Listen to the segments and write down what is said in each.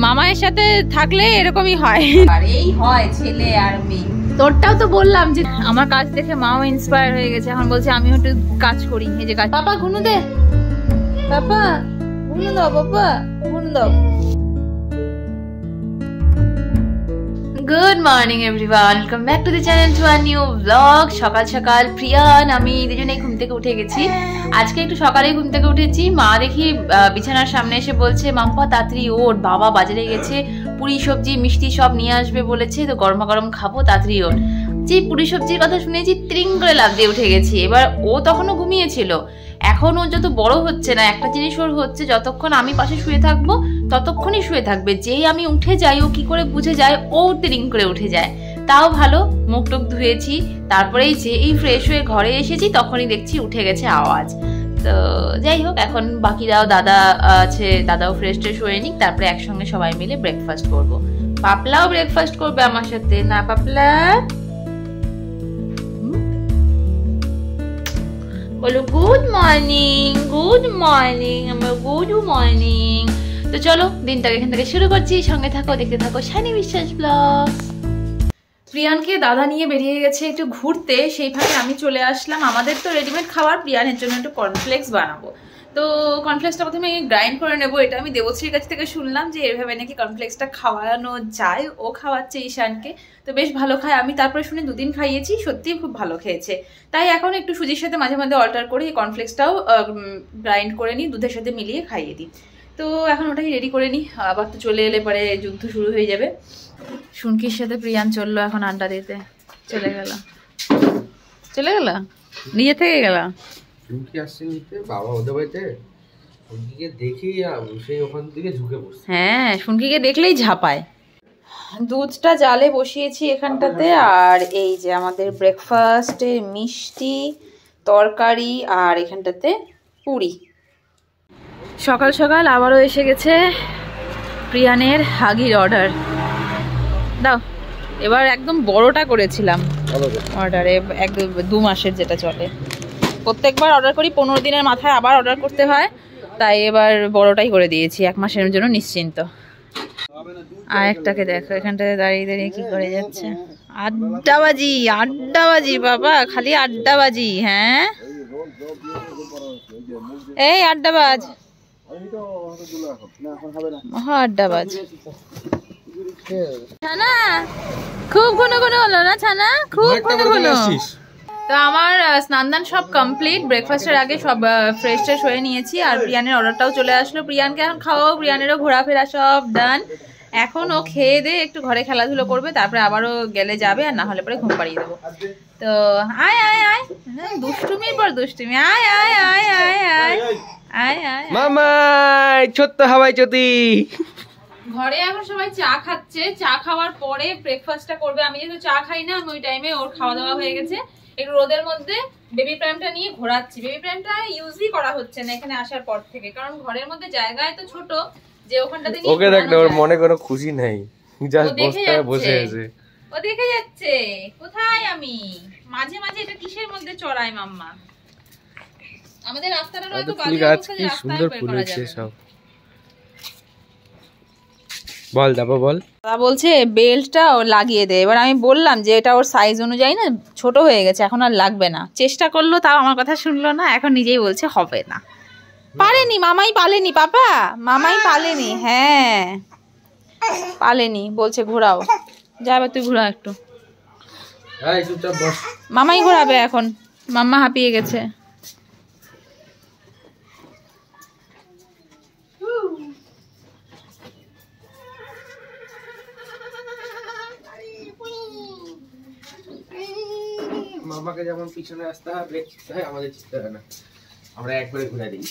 মামায়ের সাথে থাকলে এরকমই হয়, আর এই হয় ছেলে আর মেয়ে। তোরটাও তো বললাম যে আমার কাজ দেখে মাও ইন্সপায়ার হয়ে গেছে, এখন বলছে আমিও একটু কাজ করি। এই যে কাজ, পাপা ঘুনু দে, পাপা ঘুনু দাও, পাপা ঘুনু দাও। Good morning everyone, welcome back to the channel to a new blog. সকাল সকাল প্রিয়ান আমি দুজনেই ঘুম থেকে উঠে গেছি। আজকে একটু সকালেই ঘুম থেকে উঠেছি। মা দেখি বিছানার সামনে এসে বলছে, মাম্পা তাড়াতাড়ি ওঠ, বাবা বাজারে গেছে, পুরি সবজি মিষ্টি সব নিয়ে আসবে বলেছে, তো গরমা গরম খাবো, তাড়াতাড়ি ওঠ। যে পুরি সবজির কথা শুনেছি ত্রিং করে লাফ দিয়ে উঠে গেছি। এবার ও তখনও ঘুমিয়েছিল। এখন ও যত বড় হচ্ছে না, একটা জিনিস ওর হচ্ছে, যতক্ষণ আমি পাশে শুয়ে থাকবো ততক্ষণই শুয়ে থাকবে। যেই আমি উঠে যাই ও কি করে বুঝে যায়, ও তিরিং করে উঠে যায়। তাও ভালো, মুখ টুক ধুয়েছি, তারপরেই যে এই ফ্রেশ হয়ে ঘরে এসেছি তখনই দেখছি উঠে গেছে আওয়াজ। তো যাই হোক, এখন বাকিরাও দাদা আছে, দাদাও ফ্রেশ ট্রেশ হয়ে নিক, তারপরে একসঙ্গে সবাই মিলে ব্রেকফাস্ট করবো। পাপলাও ব্রেকফাস্ট করবে আমার সাথে, না পাপলা? বলো গুড মর্নিং, গুড মর্নিং, আমার গুড মর্নিং। তো চলো দিনটাকে এখান থেকে শুরু করছি, সঙ্গে থাকো, দেখতে থাকো শানি বিশ্বাস ব্লগ। প্রিয়ানকে দাদা নিয়ে বেরিয়ে গেছে একটু ঘুরতে, সেই ফাঁকে আমি চলে আসলাম। আমাদের তো রেডিমেড খাবার, প্রিয়ানের জন্য একটু কর্নফ্লেক্স বানাবো। তো কর্নফ্লেক্সটা প্রথমে গ্রাইন্ড করে নেবো। এটা আমি দেবশ্রীর কাছ থেকে শুনলাম যে এভাবে নাকি কর্নফ্লেক্সটা খাওয়ানো যায়, ও খাওয়াচ্ছে ঈশানকে, তো বেশ ভালো খায়। আমি তারপরে শুনে দুদিন খাইয়েছি, সত্যিই খুব ভালো খেয়েছে। তাই এখন একটু সুজির সাথে মাঝে মাঝে অল্টার করে এই কর্নফ্লেক্সটাও গ্রাইন্ড করে নিই, দুধের সাথে মিলিয়ে খাইয়ে দিই। তো এখন ওটাই রেডি করে নিই, আবার তো চলে এলে পরে যুদ্ধ শুরু হয়ে যাবে। শুনকির সাথে প্রিয়ান চললো এখন আড্ডা দিতে। চলে গেল, চলে গেল, নিজে থেকে গেল। শুনকি আসছে নিতে, বাবা ওদের বাড়িতে, শুনকিকে দেখেই সেই ওখান থেকে ঝুঁকে পড়ছে। হ্যাঁ, শুনকিকে দেখলেই ঝাঁপায়। দুধটা জালে বসিয়েছি এখানটাতে, আর এই যে আমাদের ব্রেকফাস্টে মিষ্টি তরকারি, আর এখানটাতে পুরি। সকাল সকাল আবারও এসে গেছে প্রিয়ানের হাগির অর্ডার। দাও, এবার একদম বড়টা করেছিলাম অর্ডারে, 2 মাসের যেটা চলে। প্রত্যেকবার অর্ডার করি 15 দিনের মাথায় আবার অর্ডার করতে হয়, তাই এবার বড়টাই করে দিয়েছি, 1 মাসের জন্য নিশ্চিন্ত। আর একটাকে দেখো এখানটাতে দাঁড়িয়ে দাঁড়িয়ে কি করে যাচ্ছে, আড্ডাবাজি, আড্ডাবাজি বাবা, খালি আড্ডাবাজি। হ্যাঁ এই আড্ডাবাজ, মহা আড্ডাবাজ। ছানা খুব ঘন ঘন হলো না, ছানা খুব ঘন ঘন। তো আমার স্নান সব কমপ্লিট, ব্রেকফাস্টের আগে সব ফ্রেশ ট্রেশ হয়ে নিয়েছি, আর প্রিয়ানের অর্ডারটাও চলে আসলো। প্রিয়ানকে এখন খাওয়াও, প্রিয়ানেরও ঘোরাফেরা সব ডান। এখন ও খেয়ে দিয়ে একটু ঘরে খেলাধুলো করবে, তারপরে আবারও গেলে যাবে, আর না হলে পরে ঘুম পাড়িয়ে দেবো। তো আয় আয় আয়, দুষ্টুমির পর দুষ্টুমি, আয় আয় আয় আয় আয় আয় আয় মামাই ছোট্ট হাওয়াই চটি। ঘরে এখন সবাই চা খাচ্ছে, চা খাওয়ার পরে ব্রেকফাস্টটা করবে। আমি যেহেতু চা খাই না, আমি ওই টাইমে ওর খাওয়া দাওয়া হয়ে গেছে, একটু রোদের মধ্যে বেবি প্রাইমটা নিয়ে ঘোরাচ্ছি। বেবি প্রাইমটা ইউজই করা হচ্ছে না এখানে আসার পর থেকে, কারণ ঘরের মধ্যে জায়গা এত ছোট যে ওখানটাতে নিয়ে ওকে দেখ না, ওর মনে কোনো খুশি নেই, জাস্ট বসে আছে। ও দেখে যাচ্ছে কোথায় আমি। মাঝে মাঝে এটা কিসের মধ্যে চড়াই মাম্মা। আমাদের রাস্তাটা হয়তো বাজে অবস্থা, যে রাস্তায় বের করা যাবে সব। বল দাবা বল। দাদা বলছে বেল্টটা লাগিয়ে দে। এবার আমি বললাম যে এটা ওর সাইজ অনুযায়ী না ছোট হয়ে গেছে, এখন আর লাগবে না। চেষ্টা করলো, তাও আমার কথা শুনলো না, এখন নিজেই বলছে হবে না। পারেনি, মামাই পালেনি পাপা, মামাই পালেনি। হ্যাঁ পালেনি, বলছে ঘোরাও। যা এবার তুই ঘোরা একটু, মামাই ঘোরাবে এখন, মাম্মা হাঁপিয়ে গেছে। মামাকে যেমন পিছনে আসতে হয়, ব্রেক চিপতে হয়, আমাদের চিপতে হয় না, আমরা একবারে ঘুরে দিই।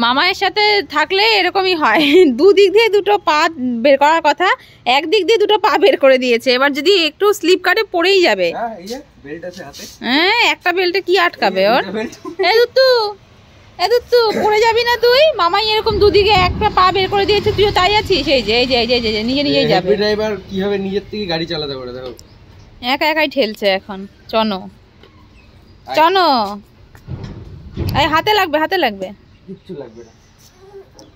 মামায়ের সাথে থাকলে এরকমই হয়, দুদিক দিয়ে দুটো পা বের করার কথা, একদিক দিয়ে দুটো পা বের করে দিয়েছে। এবার যদি একটু স্লিপ কাটে পড়েই যাবে। হ্যাঁ, একটা বেল্টে কি আটকাবে ওর। এদুত্তু পড়ে যাবি না তুই। মামাই এরকম দুদিকে একটা পা বের করে দিয়েছে, তুইও তাই আছিস। এই যে এই যে এই যে নিজে নিজেই যাবে। ড্রাইভার কিভাবে নিজের থেকে গাড়ি চালাতে পারে দেখো, একা একাই ঠেলছে এখন। চনো চনো এই হাতে লাগবে, হাতে লাগবে, কিচ্ছু লাগবে না।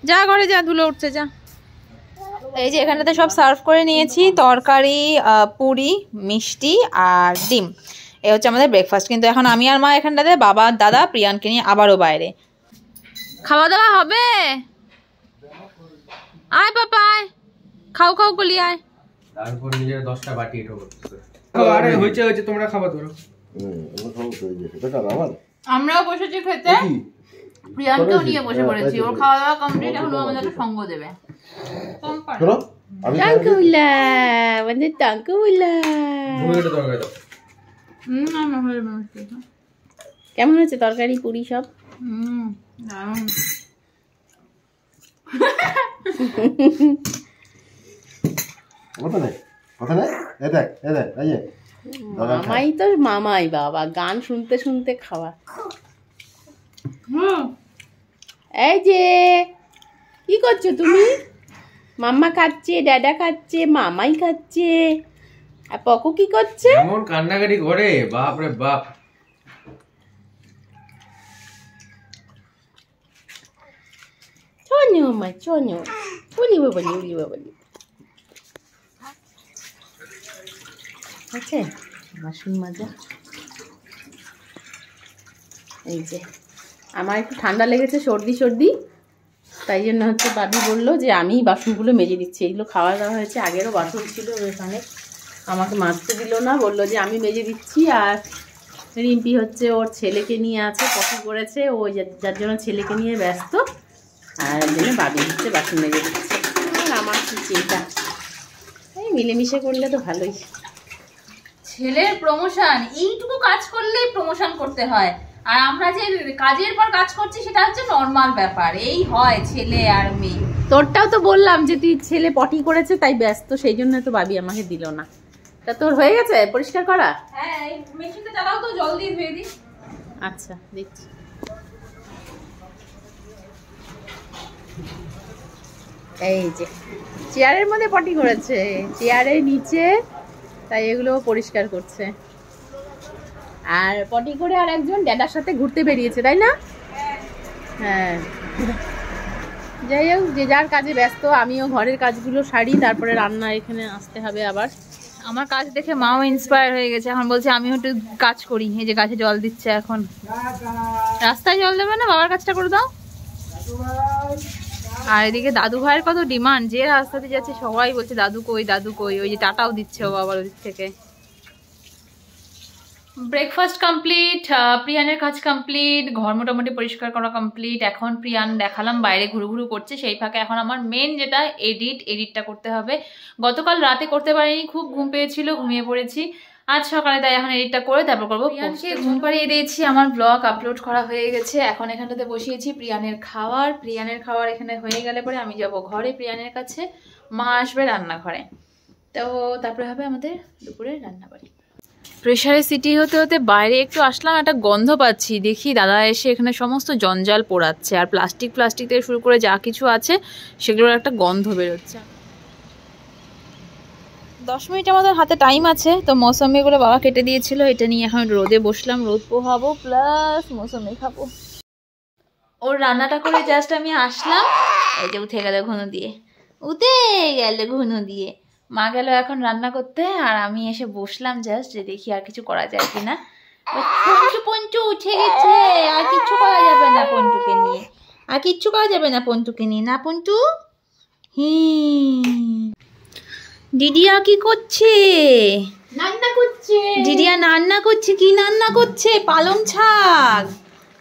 যা ঘরে যা, ধুলো উঠছে যা। এই যে এখানটাতে সব সার্ভ করে নিয়েছি, তরকারি, পুরি, মিষ্টি আর ডিম। এই হচ্ছে আমাদের ব্রেকফাস্ট। কিন্তু এখন আমি আর মা এখানটাতে, বাবা দাদা প্রিয়ানকে নিয়ে আবারও বাইরে। খাওয়া দাওয়া হবে? আয় বাবা আয়, খাও খাও বলি আয়। তারপর নিজের 10টা বাটি এটা করতেছে। আরে হয়েছে হয়েছে, তোমরা খাবা ধরো। আমরাও বসেছি খেতে, প্রিয়ানকেও নিয়ে বসে পড়েছি। ওর খাওয়া দাওয়া কমপ্লিট, এখন ও আমাদেরকে সঙ্গ দেবে। কেমন হয়েছে তরকারি পুরি সব? মামাই তো মামাই বাবা, গান শুনতে শুনতে খাওয়া। এই যে কি করছো তুমি? মাম্মা খাচ্ছে, ড্যাডা খাচ্ছে, মামাই খাচ্ছে, আর পকু কি করছে? এমন কান্নাকাটি করে, বাপ রে বাপ। চনো মা চনো, উলি বাবলি উলি বাবলি। আচ্ছা বাসন মাজা। এই যে আমার একটু ঠান্ডা লেগেছে, সর্দি সর্দি, তাই জন্য হচ্ছে বাবি বললো যে আমি বাসনগুলো মেজে দিচ্ছি। এগুলো খাওয়া দাওয়া হয়েছে, আগেরও বাসন ছিল ওখানে, আমাকে মাজতে দিল না, বললো যে আমি মেজে দিচ্ছি। আর রিম্পি হচ্ছে ওর ছেলেকে নিয়ে আছে, কফি করেছে ও, যার জন্য ছেলেকে নিয়ে ব্যস্ত, আর এর জন্য বাবি হচ্ছে বাসন মেজে দিচ্ছে। আর আমার কি চিন্তা, এই মিলেমিশে করলে তো ভালোই। ছেলের প্রমোশন, এইটুকু কাজ করলেই প্রমোশন করতে হয়, আর আমরা যে কাজের পর কাজ করছি সেটা হচ্ছে নর্মাল ব্যাপার। এই হয় ছেলে আর মেয়ে। তোরটাও তো বললাম যে তুই ছেলে পটি করেছে তাই ব্যস্ত, সেই জন্য তো বাবি আমাকে দিল না। তা তোর হয়ে গেছে পরিষ্কার করা? হ্যাঁ, এই মেশিনটা চালাও তো, জল দিয়ে ধুয়ে দিই। আচ্ছা দিচ্ছি। এই যে চেয়ারের মধ্যে পটি করেছে, চেয়ারের নিচে, তাই এগুলো পরিষ্কার করছে। আর পটি করে আর একজন ড্যাডার সাথে ঘুরতে বেরিয়েছে, তাই না? হ্যাঁ, যাই হোক, যে যার কাজে ব্যস্ত। আমিও ঘরের কাজগুলো সারি, তারপরে রান্না এখানে আসতে হবে আবার। আমার কাজ দেখে মাও ইন্সপায়ার হয়ে গেছে, এখন বলছে আমিও একটু কাজ করি। এই যে গাছে জল দিচ্ছে, এখন রাস্তায় জল দেবে না, বাবার কাজটা করে দাও। আর এদিকে দাদু ভাইয়ের কত ডিমান্ড, যে রাস্তাতে যাচ্ছে সবাই বলছে দাদু কই দাদু কই। ওই যে টাটাও দিচ্ছে ও বাবার ওদিক থেকে। ব্রেকফাস্ট কমপ্লিট, প্রিয়ানের কাজ কমপ্লিট, ঘর মোটামুটি পরিষ্কার করা কমপ্লিট। এখন প্রিয়ান দেখালাম বাইরে ঘুরু ঘুরু করছে, সেই ফাঁকে এখন আমার মেন যেটা এডিটটা করতে হবে। গতকাল রাতে করতে পারিনি, খুব ঘুম পেয়েছিল, ঘুমিয়ে পড়েছি। আজ সকালে তাই এখন এডিটটা করে তারপর করবো। প্রিয়ানকে ঘুম পাড়িয়ে দিয়েছি, আমার ব্লগ আপলোড করা হয়ে গেছে। এখন এখানটাতে বসিয়েছি প্রিয়ানের খাবার। প্রিয়ানের খাবার এখানে হয়ে গেলে পরে আমি যাব ঘরে প্রিয়ানের কাছে, মা আসবে রান্নাঘরে, তো তারপরে হবে আমাদের দুপুরে রান্নাবাড়ি। প্রেসারে সিটি হতে হতে বাইরে একটু আসলাম, একটা গন্ধ পাচ্ছি। দেখি দাদা এসে এখানে সমস্ত জঞ্জাল পোড়াচ্ছে, আর প্লাস্টিক থেকে শুরু করে যা কিছু আছে সেগুলোর একটা গন্ধ বেরোচ্ছে। 10 মিনিট আমাদের হাতে টাইম আছে, তো মৌসুমিগুলো বাবা কেটে দিয়েছিল, এটা নিয়ে এখন রোদে বসলাম, রোদ পোহাবো প্লাস মৌসুমি খাবো। ওর রান্নাটা করে জাস্ট আমি আসলাম, এই যে উঠে গেল ঘুনো দিয়ে, ঘুনো দিয়ে। মা গেল এখন রান্না করতে, আর আমি এসে বসলাম জাস্ট যে দেখি আর কিছু করা যায় কিনা। পঞ্চু উঠে গেছে, আর কিচ্ছু করা যাবে না পঞ্চুকে নিয়ে, আর কিচ্ছু করা যাবে না পঞ্চুকে নিয়ে, না পঞ্চু। দিদিয়া কি করছে? রান্না করছে। দিদিয়া রান্না করছে, কি রান্না করছে? পালং শাক।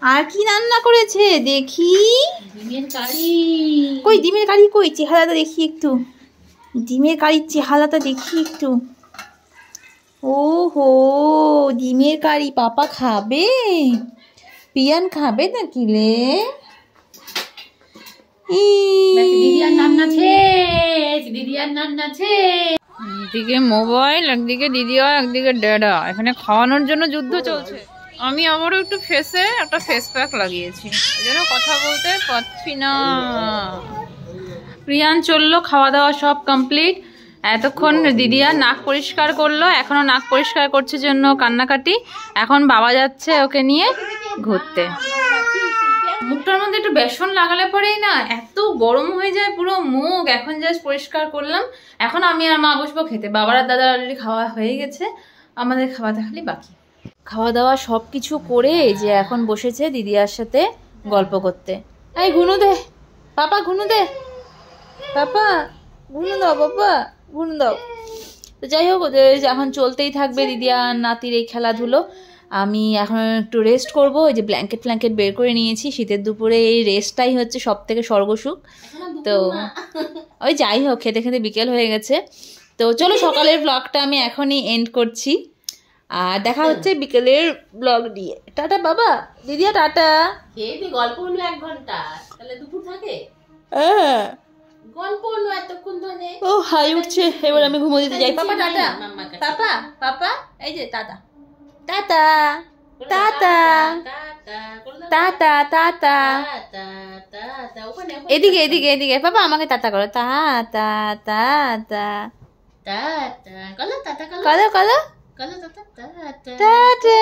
আর কি রান্না করেছে দেখি? ডিমের কারি। কই ডিমের কারি, কই চেহারাটা দেখি একটু, ডিমের কারির চেহারাটা দেখি একটু। ওহো, ডিমের কারি পাপা খাবে? পিয়ান খাবে নাকি রে? দিদিয়ার রান্না শেষ, দিদিয়ার রান্না শেষ। একদিকে মোবাইল, একদিকে দিদিয়া, একদিকে ড্যাডা, এখানে খাওয়ানোর জন্য যুদ্ধ চলছে। আমি আবারও একটু ফেসে একটা ফেস প্যাক লাগিয়েছি, এই জন্য কথা বলতে পারছি না। প্রিয়ান চললো, খাওয়া দাওয়া সব কমপ্লিট। এতক্ষণ দিদিয়া নাক পরিষ্কার করলো, এখনো নাক পরিষ্কার করছে জন্য কান্নাকাটি। এখন বাবা যাচ্ছে ওকে নিয়ে ঘুরতে। মুখটার মধ্যে একটু বেসন লাগালে পরেই না এত গরম হয়ে যায় পুরো মুখ। এখন জাস্ট পরিষ্কার করলাম, এখন আমি আর মা বসবো খেতে। বাবার আর দাদার অলরেডি খাওয়া হয়ে গেছে, আমাদের খাওয়াটা খালি বাকি। খাওয়া দাওয়া সব কিছু করে যে এখন বসেছে দিদিয়ার সাথে গল্প করতে। এই ঘুনু দে পাপা, ঘুনু দে পাপা, ঘুনু দাও পাপা, ঘুনু দাও। তো যাই হোক, ওদের এখন চলতেই থাকবে দিদিয়া নাতির এই খেলাধুলো। আমি এখন একটু রেস্ট করবো। ওই যে ব্ল্যাঙ্কেট বের করে নিয়েছি, শীতের দুপুরে এই রেস্টটাই হচ্ছে সব থেকে স্বর্গসুখ। তো ওই যাই হোক, খেতে খেতে বিকেল হয়ে গেছে। তো চলো সকালের ব্লগটা আমি এখনই এন্ড করছি, আর দেখা হচ্ছে বিকেলের ব্লগ দিয়ে। টাটা বাবা, দিদিয়া টাটা। গল্প হলো 1 ঘন্টা, তাহলে দুপুর থাকে। গল্প হলো এতক্ষণ ধরে। ও হাই উঠছে, এবার আমি ঘুমো দিতে যাই। পাপা টাটা, পাপা পাপা, এই যে tata tata tata tata tata. এদিকে এদিকে এদিকে পাপা, আমাকে টাটা করো। টাটা টাটা টাটা, কলো টাটা, করো করো কলো টাটা, টাটা।